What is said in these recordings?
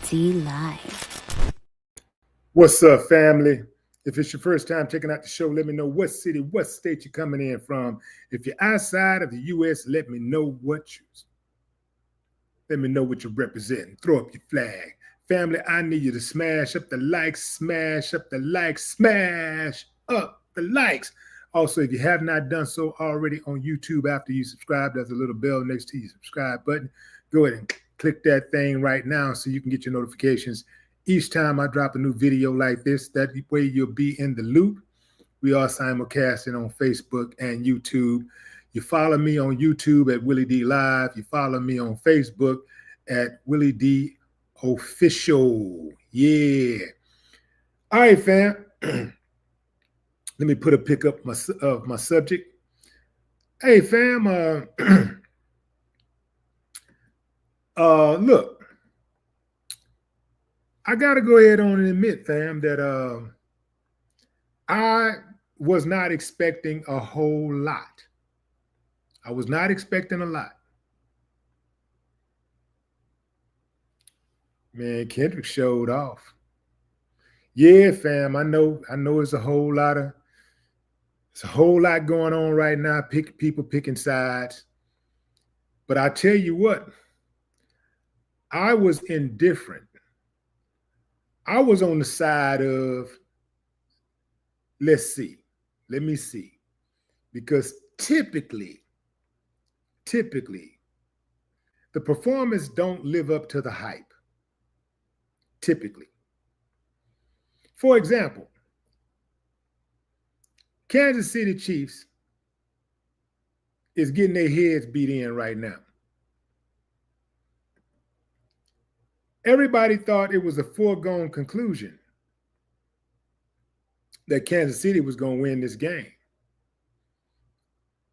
D Live. What's up, family? If it's your first time checking out the show, let me know what city, what state you're coming in from. If you're outside of the U.S., let me know what you're representing. Throw up your flag. Family, I need you to smash up the likes, smash up the likes, smash up the likes. Also, if you have not done so already on YouTube after you subscribe, there's a little bell next to your subscribe button. Go ahead and click that thing right now so you can get your notifications each time I drop a new video like this. That way you'll be in the loop. We are simulcasting on Facebook and YouTube. You follow me on YouTube at Willie D Live. You follow me on Facebook at Willie D Official. Yeah. All right, fam. Let me put a pick up of my subject. Hey, fam. Look. I got to go ahead on and admit, fam, that I was not expecting a whole lot. I was not expecting a lot. Man, Kendrick showed off. Yeah, fam, I know it's a whole lot going on right now, people picking sides. But I tell you what, I was indifferent. I was on the side of, let me see. Because typically, the performers don't live up to the hype. Typically. For example, Kansas City Chiefs is getting their heads beat in right now. Everybody thought it was a foregone conclusion that Kansas City was going to win this game.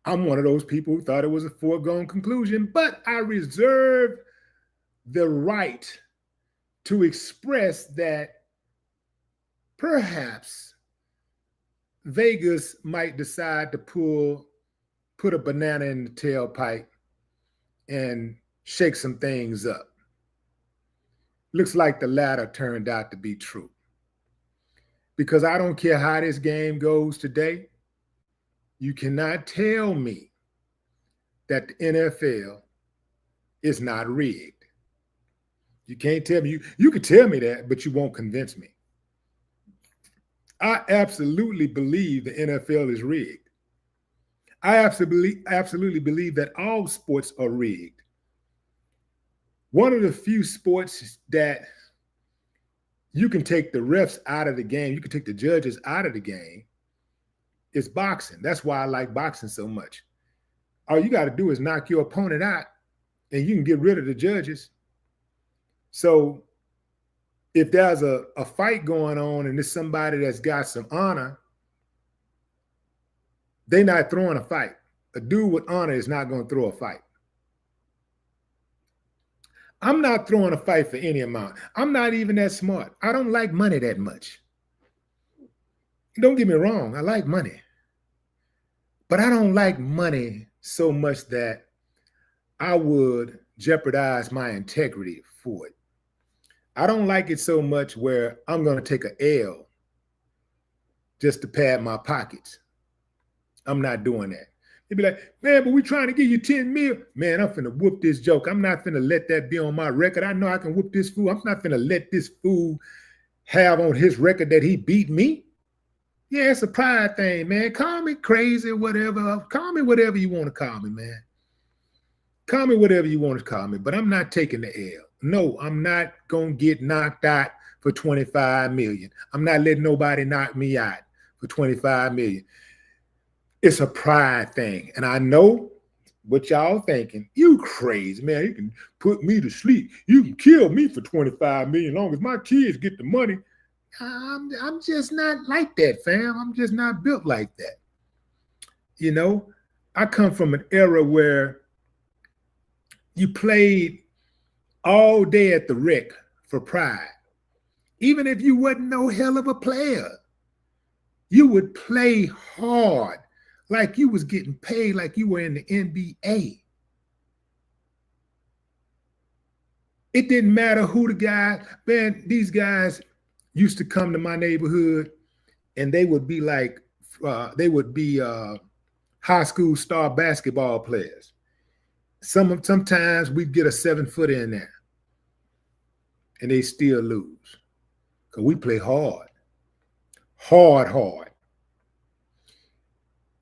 I'm one of those people who thought it was a foregone conclusion, but I reserve the right to express that perhaps Vegas might decide to put a banana in the tailpipe and shake some things up. Looks like the latter turned out to be true. Because I don't care how this game goes today, you cannot tell me that the NFL is not rigged. You can't tell me, you can tell me that, but you won't convince me. I absolutely believe the NFL is rigged. I absolutely believe that all sports are rigged. One of the few sports that you can take the refs out of the game, you can take the judges out of the game, is boxing. That's why I like boxing so much. All you got to do is knock your opponent out and you can get rid of the judges. So if there's a fight going on and there's somebody that's got some honor, they're not throwing a fight. A dude with honor is not going to throw a fight. I'm not throwing a fight for any amount. I'm not even that smart. I don't like money that much. Don't get me wrong, I like money. But I don't like money so much that I would jeopardize my integrity for it. I don't like it so much where I'm going to take an L just to pad my pockets. I'm not doing that. They'd be like, man, but we're trying to give you 10 mil. Man, I'm finna whoop this joke. I'm not finna let that be on my record. I know I can whoop this fool. I'm not finna let this fool have on his record that he beat me. Yeah, it's a pride thing, man. Call me crazy, whatever. Call me whatever you want to call me, man. Call me whatever you want to call me, but I'm not taking the L. No, I'm not going to get knocked out for 25 million. I'm not letting nobody knock me out for 25 million. It's a pride thing. And I know what y'all thinking. You crazy, man. You can put me to sleep. You can kill me for 25 million. As long as my kids get the money. I'm just not like that, fam. I'm just not built like that. You know, I come from an era where you played all day at the rec for pride. Even if you wasn't no hell of a player, you would play hard like you was getting paid like you were in the NBA. It didn't matter who the guy, man, these guys used to come to my neighborhood and they would be like, high school star basketball players. Sometimes we'd get a 7-footer in there and they still lose because we play hard.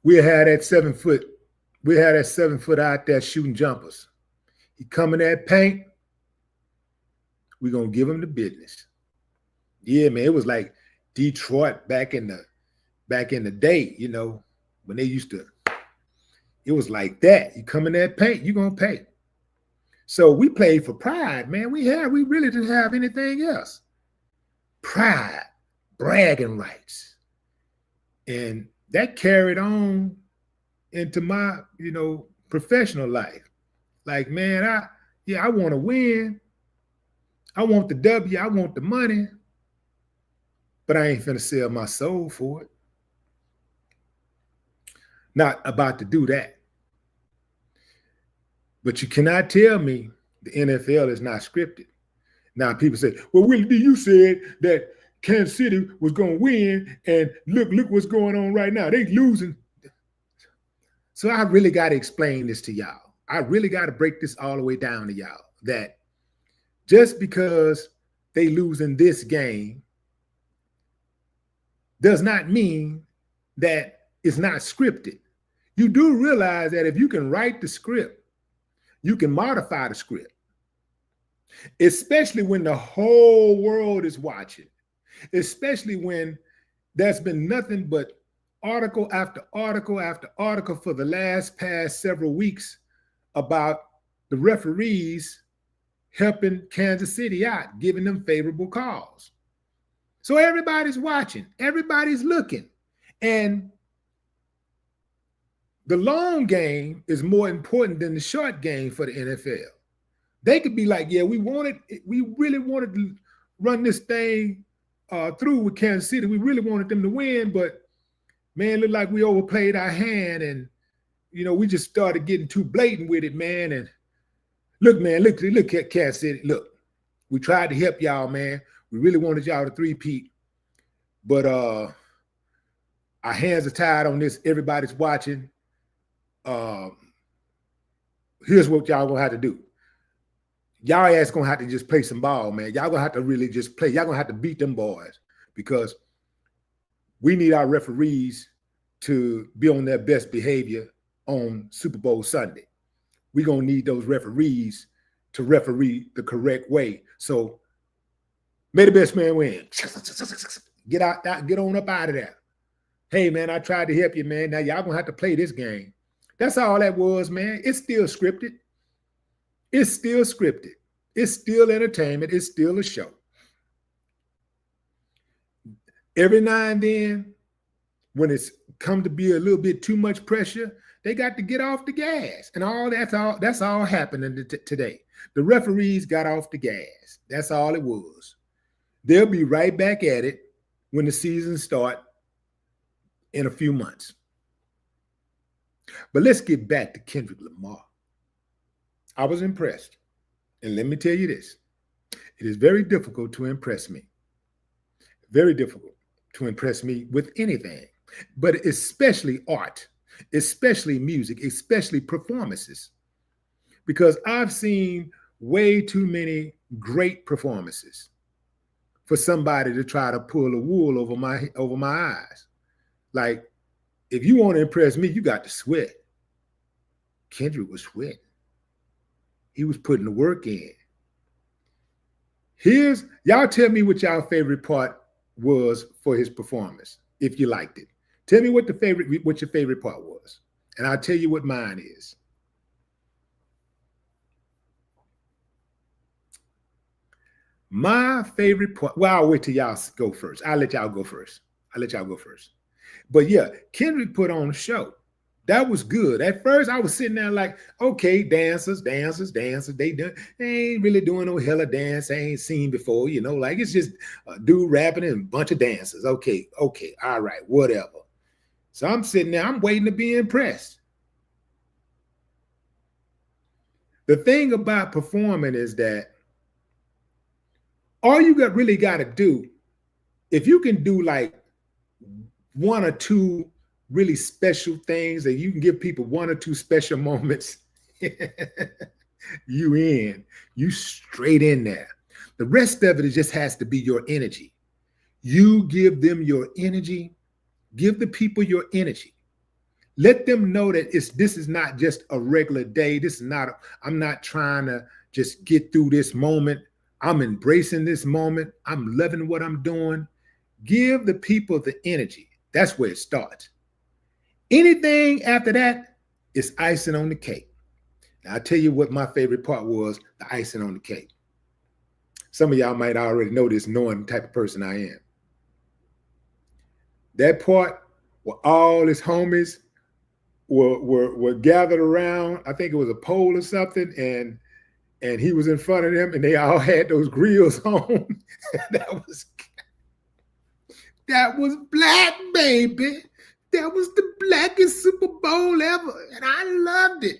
We had that 7-foot. We had that 7-foot out there shooting jumpers. He come in that paint. We're gonna give him the business. Yeah, man. It was like Detroit back in the day, you know, when they used to. It was like that. You come in that paint, you're gonna pay. So we played for pride, man. We really didn't have anything else. Pride, bragging rights. And that carried on into my, professional life. Like, man, I want to win. I want the W, I want the money, but I ain't finna sell my soul for it. Not about to do that. But you cannot tell me the NFL is not scripted. Now people say, well, Willie D, you said that Kansas City was going to win, and look what's going on right now. They losing. So I really got to explain this to y'all. I really got to break this all the way down to y'all, that just because they lose in this game does not mean that it's not scripted. You do realize that if you can write the script, you can modify the script, especially when the whole world is watching, especially when there's been nothing but article after article after article for the past several weeks about the referees helping Kansas City out, giving them favorable calls. So everybody's watching, everybody's looking. And the long game is more important than the short game for the NFL. They could be like, yeah, we really wanted to run this thing through with Kansas City. We really wanted them to win, but man, looked like we overplayed our hand, and we just started getting too blatant with it, man. And look, man, look at Kansas City. Look, we tried to help y'all, man. We really wanted y'all to three-peat, but our hands are tied on this. Everybody's watching. Here's what y'all gonna have to do. Y'all ass gonna have to just play some ball, man. Y'all gonna have to really just play. Y'all gonna have to beat them boys, because we need our referees to be on their best behavior on Super Bowl Sunday. We're gonna need those referees to referee the correct way. So may the best man win. Get on up out of there. Hey, man, I tried to help you, man. Now y'all gonna have to play this game. That's all that was, man. It's still scripted. It's still scripted. It's still entertainment. It's still a show. Every now and then, when it's come to be a little bit too much pressure, they got to get off the gas. And that's all happening today. The referees got off the gas. That's all it was. They'll be right back at it when the season starts in a few months. But let's get back to Kendrick Lamar. I was impressed. And let me tell you this. It is very difficult to impress me. Very difficult to impress me with anything, but especially art, especially music, especially performances. Because I've seen way too many great performances for somebody to try to pull the wool over my eyes. Like, if you want to impress me, you got to sweat. Kendrick was sweating. He was putting the work in. Y'all tell me what y'all favorite part was for his performance, if you liked it. Tell me what your favorite part was, and I'll tell you what mine is. My favorite part, well, I'll wait till y'all go first. I'll let y'all go first. But yeah, Kendrick put on a show. That was good. At first, I was sitting there like, okay, dancers. They ain't really doing no hella dance I ain't seen before, like it's just a dude rapping and a bunch of dancers. Okay, all right, whatever. So I'm sitting there, I'm waiting to be impressed. The thing about performing is that All you really got to do, if you can do like one or two really special things, that you can give people one or two special moments, you straight in there. The rest of it just has to be your energy. You give them your energy, give the people your energy. Let them know that this is not just a regular day. I'm not trying to just get through this moment. I'm embracing this moment. I'm loving what I'm doing. Give the people the energy. That's where it starts. Anything after that is icing on the cake. Now, I'll tell you what my favorite part was, the icing on the cake. Some of y'all might already know this, knowing the type of person I am. That part where all his homies were gathered around, I think it was a pole or something, and he was in front of them, and they all had those grills on. That was black, baby. That was the blackest Super Bowl ever, and I loved it.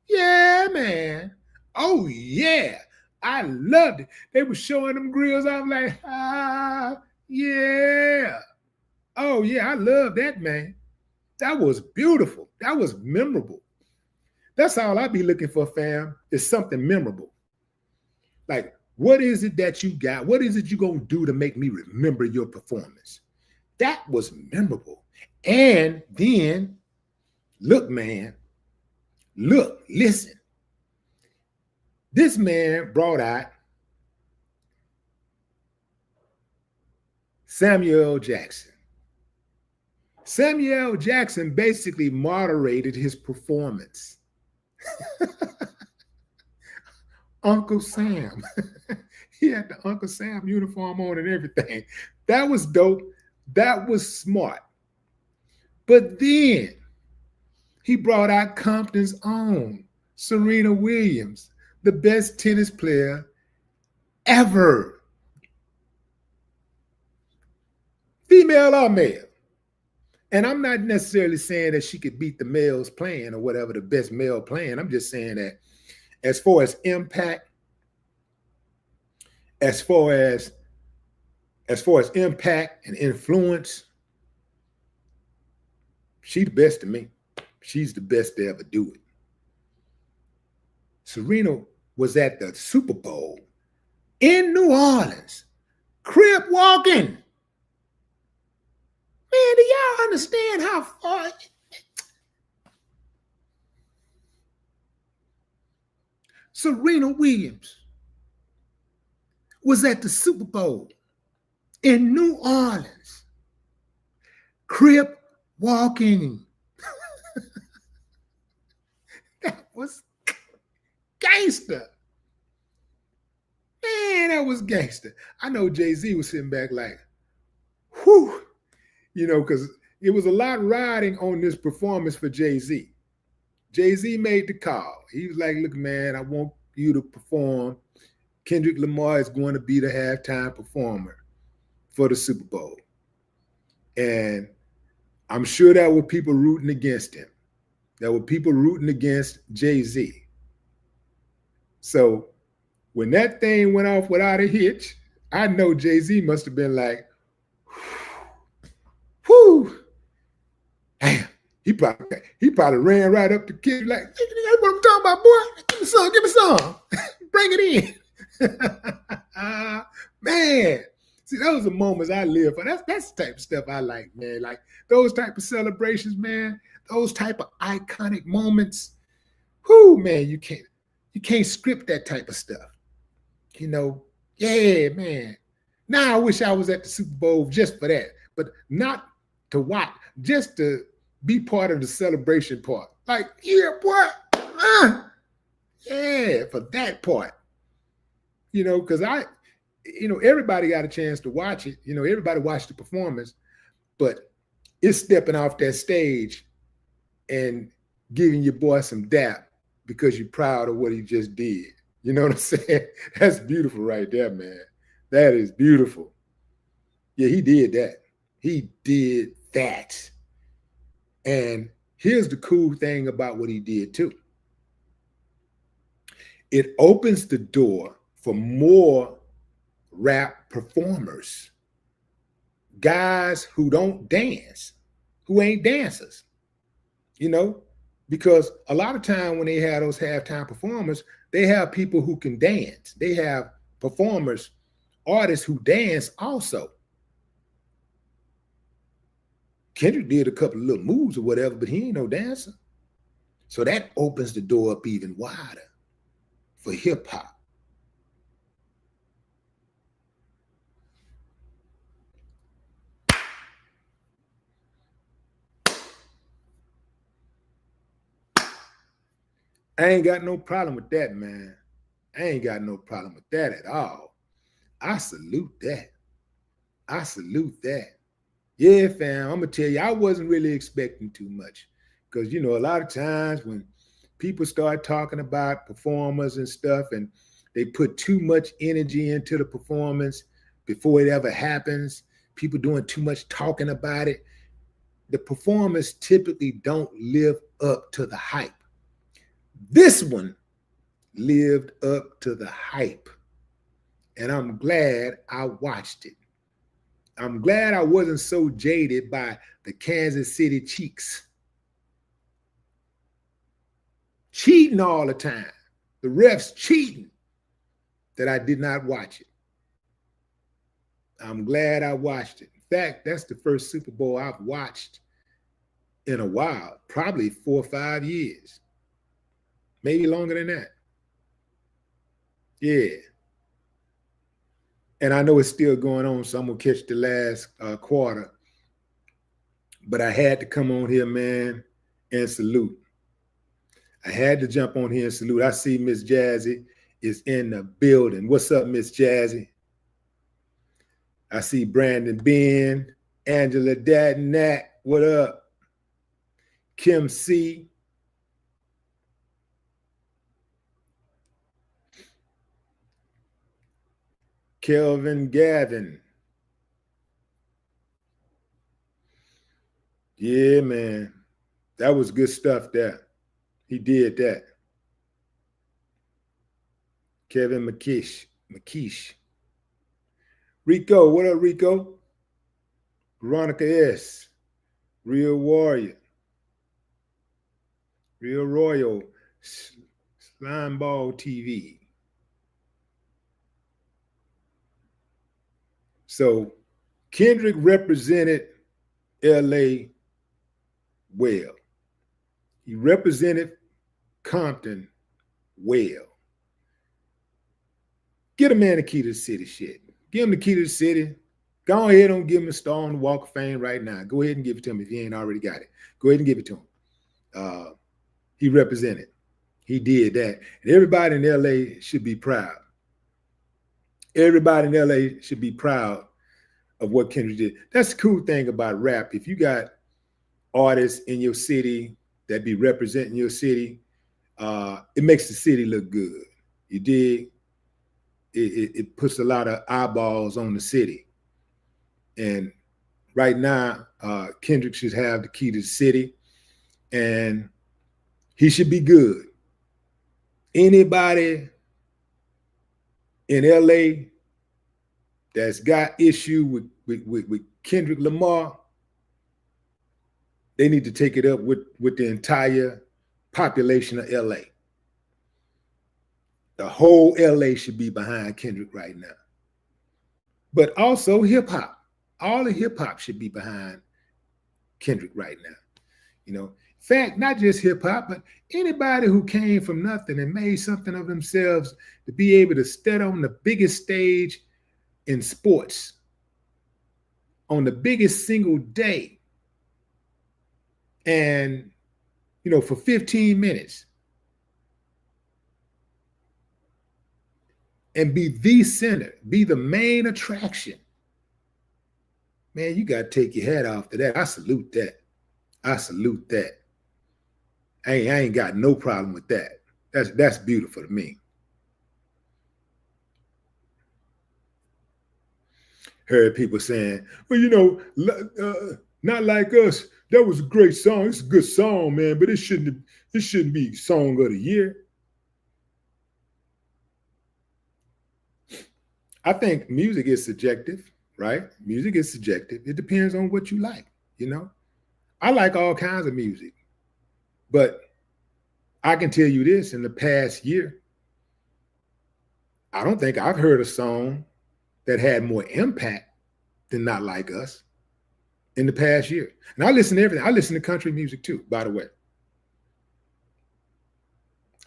Yeah, man. Oh, yeah. I loved it. They were showing them grills. I was like, yeah. Oh, yeah, I love that, man. That was beautiful. That was memorable. That's all I be looking for, fam, is something memorable. Like, what is it that you got? What is it you gonna do to make me remember your performance? That was memorable. And then, look, man, listen. This man brought out Samuel L. Jackson. Samuel L. Jackson basically moderated his performance. Uncle Sam. He had the Uncle Sam uniform on and everything. That was dope. That was smart. But then he brought out Compton's own Serena Williams, the best tennis player ever. Female or male. And I'm not necessarily saying that she could beat the males playing or whatever, the best male playing. I'm just saying that as far as impact, as far as impact and influence, she's the best to me. She's the best to ever do it. Serena was at the Super Bowl in New Orleans, crip walking. Man, do y'all understand how far? Serena Williams was at the Super Bowl in New Orleans, crip walking. That was gangster. Man, that was gangster. I know Jay-Z was sitting back like, whew, because it was a lot riding on this performance for Jay-Z. Jay-Z made the call. He was like, look, man, I want you to perform. Kendrick Lamar is going to be the halftime performer for the Super Bowl. And I'm sure there were people rooting against him. There were people rooting against Jay-Z. So when that thing went off without a hitch, I know Jay-Z must have been like, whew, damn. He probably ran right up to Kid like, that's what I'm talking about, boy. Give me some. Bring it in. Man. See, those are moments I live for. That's the type of stuff I like, man. Like those type of celebrations, man. Those type of iconic moments. Whoo, man, you can't script that type of stuff. Yeah, man. Now I wish I was at the Super Bowl just for that, but not to watch, just to be part of the celebration part. Like, yeah, boy. Yeah, for that part. Because everybody got a chance to watch it. Everybody watched the performance, but it's stepping off that stage and giving your boy some dap because you're proud of what he just did. You know what I'm saying? That's beautiful right there, man. That is beautiful. Yeah, he did that. He did that. And here's the cool thing about what he did too. It opens the door for more rap performers, guys who don't dance, who ain't dancers, you know, because a lot of time when they have those halftime performers, they have people who can dance. They have performers, artists who dance also. Kendrick did a couple of little moves or whatever, but he ain't no dancer. So that opens the door up even wider for hip hop. I ain't got no problem with that, man. I ain't got no problem with that at all. I salute that. I salute that. Yeah, fam, I'm going to tell you, I wasn't really expecting too much because, you know, a lot of times when people start talking about performers and stuff and they put too much energy into the performance before it ever happens, people doing too much talking about it, the performers typically don't live up to the hype. This one lived up to the hype, and I'm glad I watched it. I'm glad I wasn't so jaded by the Kansas City Chiefs cheating all the time, the refs cheating, that I did not watch it. I'm glad I watched it. In fact, that's the first Super Bowl I've watched in a while, probably 4 or 5 years, maybe longer than that. Yeah. And I know it's still going on, so I'm going to catch the last quarter. But I had to come on here, man, and salute. I had to jump on here and salute. I see Miss Jazzy is in the building. What's up, Miss Jazzy? I see Brandon Ben, Angela Dad Nat. What up? Kim C. Kelvin Gavin. Yeah, man. That was good stuff there. He did that. Kevin McKeish. Rico, what up, Rico? Veronica S. Real Warrior. Real Royal. Slimeball TV. So Kendrick represented LA well. He represented Compton well. Get a man the key to the city shit. Give him the key to the city. Go ahead and give him a star on the Walk of Fame right now. Go ahead and give it to him if you ain't already got it. Go ahead and give it to him. He represented. He did that. And everybody in LA should be proud. Everybody in LA should be proud of what Kendrick did. That's the cool thing about rap. If you got artists in your city that be representing your city, it makes the city look good. You dig? It puts a lot of eyeballs on the city. And right now, Kendrick should have the key to the city, and he should be good. Anybody in LA that's got issue with Kendrick Lamar, they need to take it up with the entire population of LA. The whole LA should be behind Kendrick right now. But also hip hop. All the hip hop should be behind Kendrick right now. You know, in fact, not just hip hop, but anybody who came from nothing and made something of themselves to be able to stand on the biggest stage in sports on the biggest single day. And, you know, for 15 minutes and be the center, be the main attraction. Man, you got to take your hat off to that. I salute that. I salute that. I ain't got no problem with that. That's beautiful to me. Heard people saying, well, you know, not like us. That was a great song. It's a good song, man, but it shouldn't be song of the year. I think music is subjective, right? Music is subjective. It depends on what you like, you know? I like all kinds of music, but I can tell you this, in the past year, I don't think I've heard a song that had more impact than Not Like Us in the past year. And I listen to everything. I listen to country music too, by the way.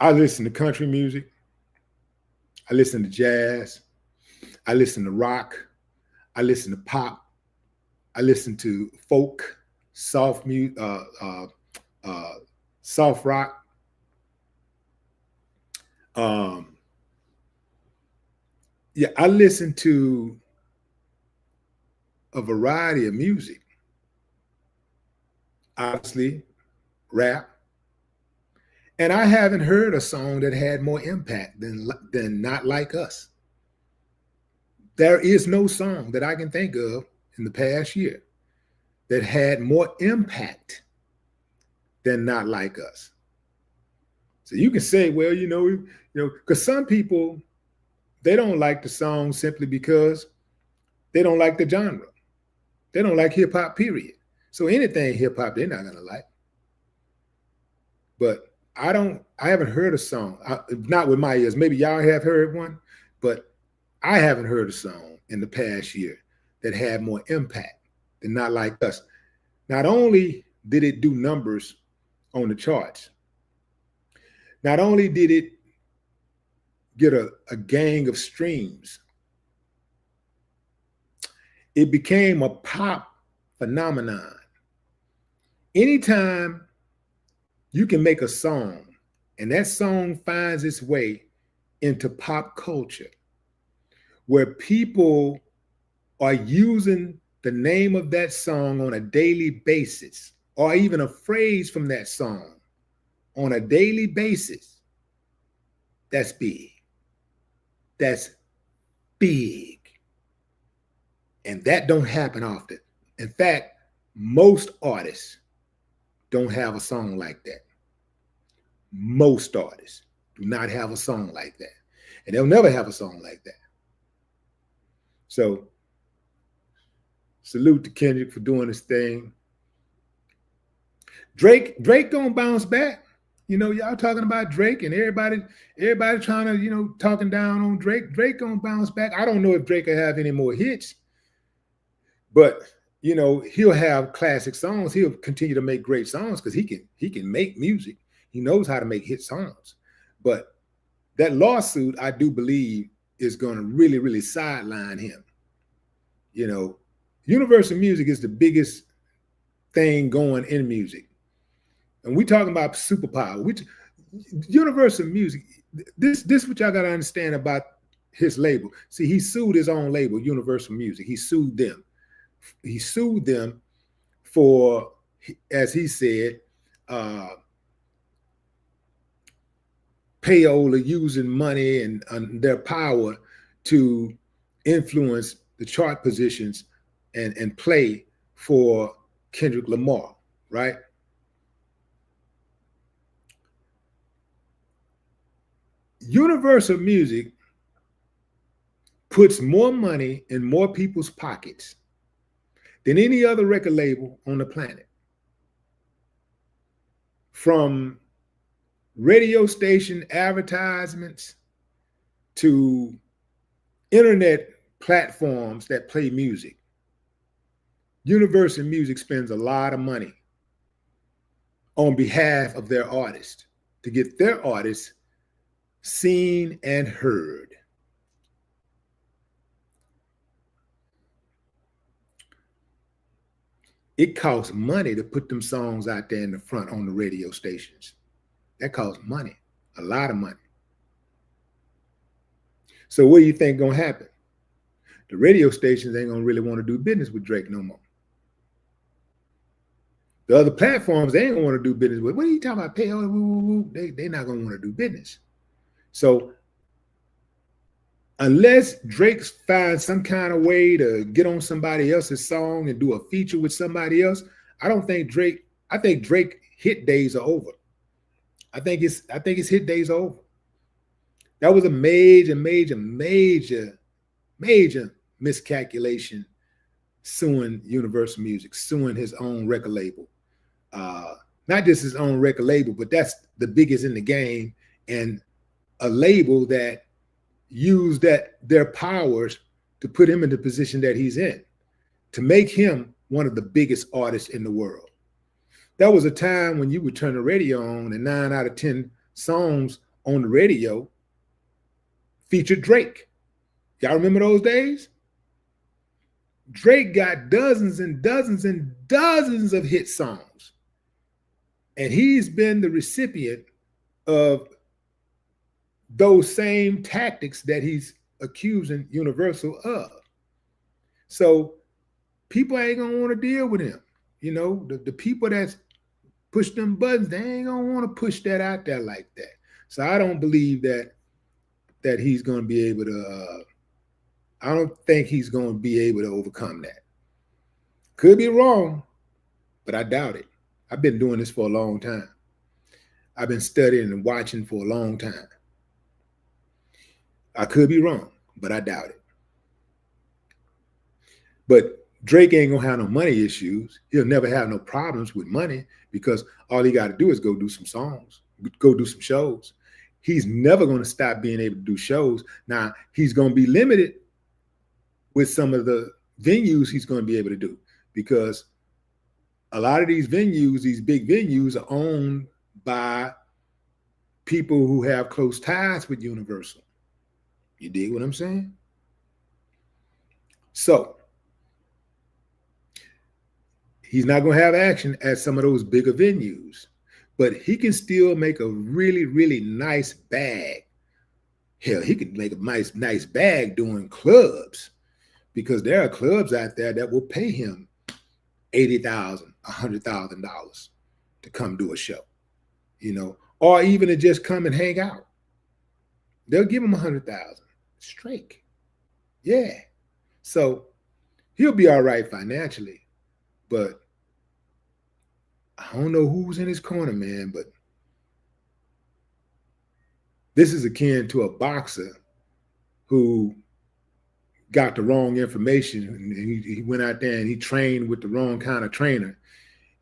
I listen to country music. I listen to jazz. I listen to rock. I listen to pop. I listen to folk, soft music, soft rock. Yeah, I listen to a variety of music. Obviously, rap. And I haven't heard a song that had more impact than Not Like Us. There is no song that I can think of in the past year that had more impact than Not Like Us. So you can say, well, because some people, they don't like the song simply because they don't like the genre. They don't like hip hop, period. So anything hip hop, they're not gonna like. But I haven't heard a song, not with my ears. Maybe y'all have heard one, but I haven't heard a song in the past year that had more impact than Not Like Us. Not only did it do numbers on the charts, not only did it get a gang of streams, it became a pop phenomenon. Anytime you can make a song and that song finds its way into pop culture, where people are using the name of that song on a daily basis, or even a phrase from that song on a daily basis, that's big. That's big. And that don't happen often. In fact, most artists don't have a song like that. Most artists do not have a song like that. And they'll never have a song like that. So, salute to Kendrick for doing his thing. Drake gonna bounce back. Y'all talking about Drake and everybody trying to, talking down on Drake. Drake gonna bounce back. I don't know if Drake will have any more hits, but he'll have classic songs. He'll continue to make great songs because he can make music. He knows how to make hit songs. But that lawsuit, I do believe, is going to really, really sideline him. Universal Music is the biggest thing going in music. And we talking about superpower. Universal Music, this what y'all got to understand about his label. See, he sued his own label, Universal Music. He sued them. He sued them for, as he said, payola using money and their power to influence the chart positions and play for Kendrick Lamar, right? Universal Music puts more money in more people's pockets than any other record label on the planet. From radio station advertisements to internet platforms that play music, Universal Music spends a lot of money on behalf of their artists to get their artists seen and heard. It costs money to put them songs out there in the front on the radio stations. That costs money, a lot of money. So what do you think gonna happen? The radio stations ain't gonna really want to do business with Drake no more. The other platforms, they ain't gonna want to do business with. What are you talking about? They're not gonna want to do business. So unless Drake finds some kind of way to get on somebody else's song and do a feature with somebody else, I think Drake hit days are over. I think his hit days are over. That was a major major miscalculation suing Universal Music, suing his own record label. Not just his own record label, but that's the biggest in the game, and a label that used their powers to put him in the position that he's in, to make him one of the biggest artists in the world. That was a time when you would turn the radio on and 9 out of 10 songs on the radio featured Drake. Y'all remember those days? Drake got dozens and dozens and dozens of hit songs. And he's been the recipient of those same tactics that he's accusing Universal of. So people ain't gonna want to deal with him. You know, the people that's push them buttons, they ain't gonna want to push that out there like that. So I don't believe that he's gonna be able to. I don't think he's gonna be able to overcome that. Could be wrong, but I doubt it. I've been doing this for a long time. I've been studying and watching for a long time. I could be wrong, but I doubt it. But Drake ain't gonna have no money issues. He'll never have no problems with money because all he got to do is go do some songs, go do some shows. He's never gonna stop being able to do shows. Now, he's gonna be limited with some of the venues he's gonna be able to do, because a lot of these venues, these big venues, are owned by people who have close ties with Universal. You dig what I'm saying? So he's not going to have action at some of those bigger venues, but he can still make a really, really nice bag. Hell, he can make a nice bag doing clubs, because there are clubs out there that will pay him $80,000, $100,000 to come do a show, you know, or even to just come and hang out. They'll give him $100,000 straight. Yeah. So he'll be all right financially, but I don't know who's in his corner, man, but this is akin to a boxer who got the wrong information, and he went out there and he trained with the wrong kind of trainer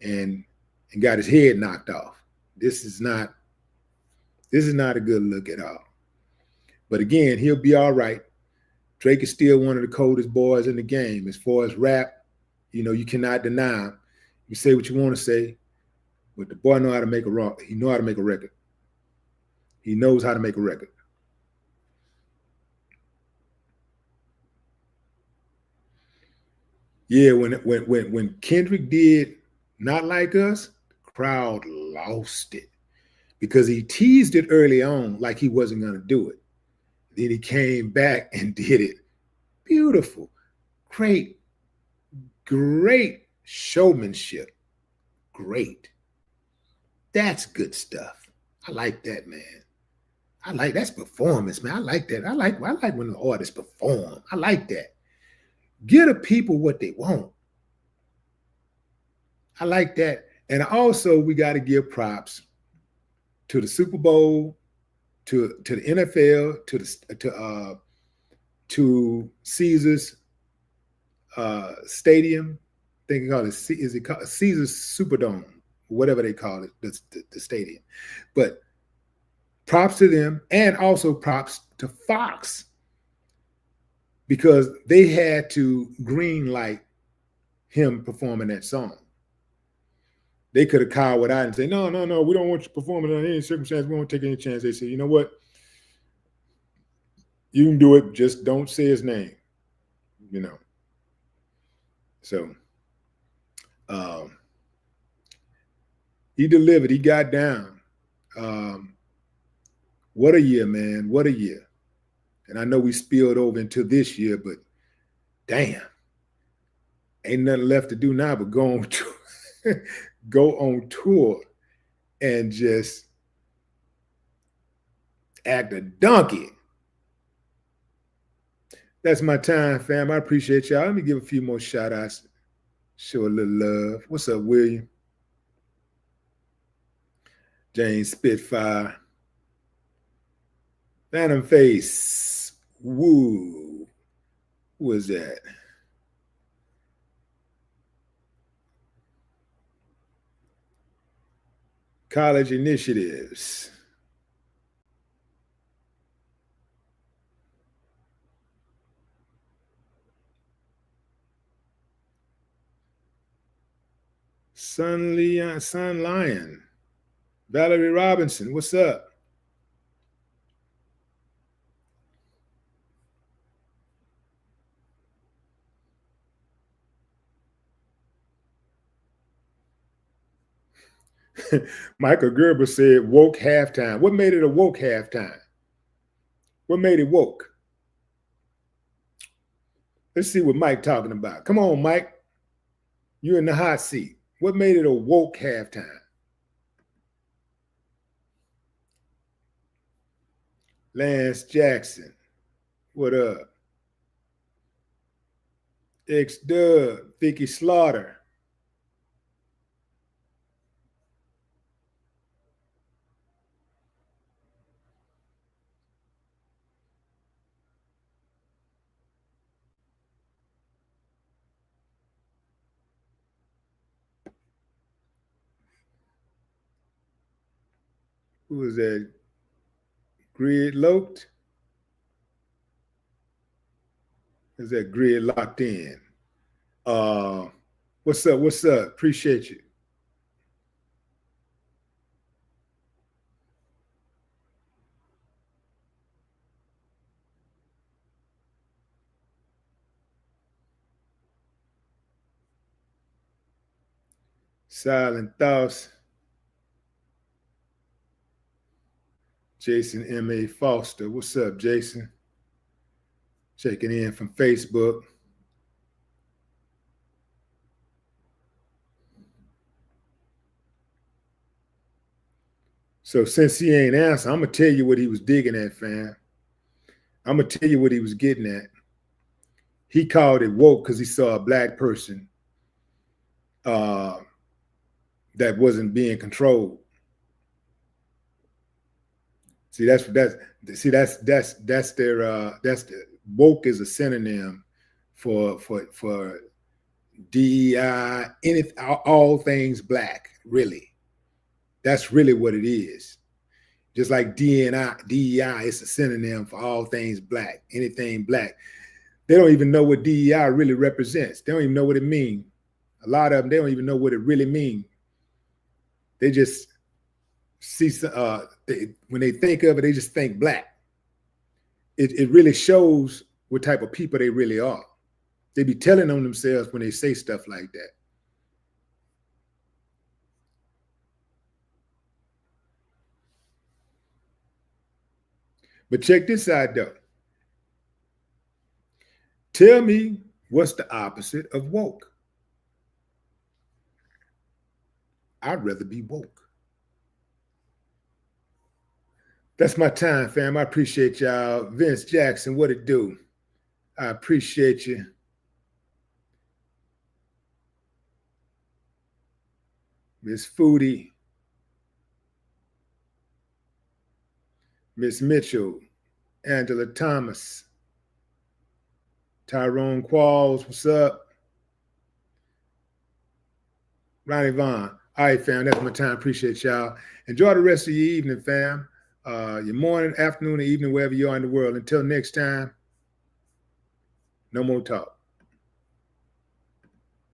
and got his head knocked off. This is not a good look at all. But again, he'll be all right. Drake is still one of the coldest boys in the game. As far as rap, you know, you cannot deny him. You say what you want to say, but the boy know how to make a rock. He know how to make a record. He knows how to make a record. Yeah, when Kendrick did Not Like Us, the crowd lost it, because he teased it early on like he wasn't going to do it. Then he came back and did it. Beautiful. Great showmanship. Great. That's good stuff. I like that, man. That's performance, man. I like that. I like when the artists perform. I like that. Give the people what they want. I like that. And also, we got to give props to the Super Bowl, to the NFL, to Caesars Stadium. I think is it called Caesars Superdome, whatever they call it, the stadium. But props to them, and also props to Fox, because they had to green light him performing that song. They could have cowered out and say, no, we don't want you performing under any circumstance. We won't take any chance. They said, you know what? You can do it. Just don't say his name, you know. So he delivered. He got down. What a year, man. What a year. And I know we spilled over into this year, but damn, ain't nothing left to do now but go on tour and just act a donkey. That's my time, fam. I appreciate y'all. Let me give a few more shout outs. Show a little love. What's up, William? James Spitfire. Phantom Face. Woo. Who was that? College initiatives. Sun Lion. Valerie Robinson, what's up? Michael Gerber said woke halftime. What made it a woke halftime? What made it woke? Let's see what Mike talking about. Come on, Mike. You're in the hot seat. What made it a woke halftime? Lance Jackson. What up? X Dub. Vicky Slaughter. Who was that? Grid Loked? Is that Grid locked in? What's up? What's up? Appreciate you. Silent Thoughts. Jason M.A. Foster. What's up, Jason? Checking in from Facebook. So since he ain't answer, I'm going to tell you what he was digging at, fam. I'm going to tell you what he was getting at. He called it woke because he saw a black person that wasn't being controlled. See, that's their woke is a synonym for DEI, all things black, really. That's really what it is. Just like DEI is a synonym for all things black, anything black. They don't even know what DEI really represents. They don't even know what it means. A lot of them, they don't even know what it really means. They just see, when they think of it, they just think black. It really shows what type of people they really are. They be telling on themselves when they say stuff like that. But check this out, though. Tell me what's the opposite of woke. I'd rather be woke. That's my time, fam. I appreciate y'all. Vince Jackson, what it do? I appreciate you. Miss Foodie. Miss Mitchell. Angela Thomas. Tyrone Qualls, what's up? Ronnie Vaughn. All right, fam, that's my time. Appreciate y'all. Enjoy the rest of your evening, fam. Your morning, afternoon, or evening, wherever you are in the world. Until next time, no more talk.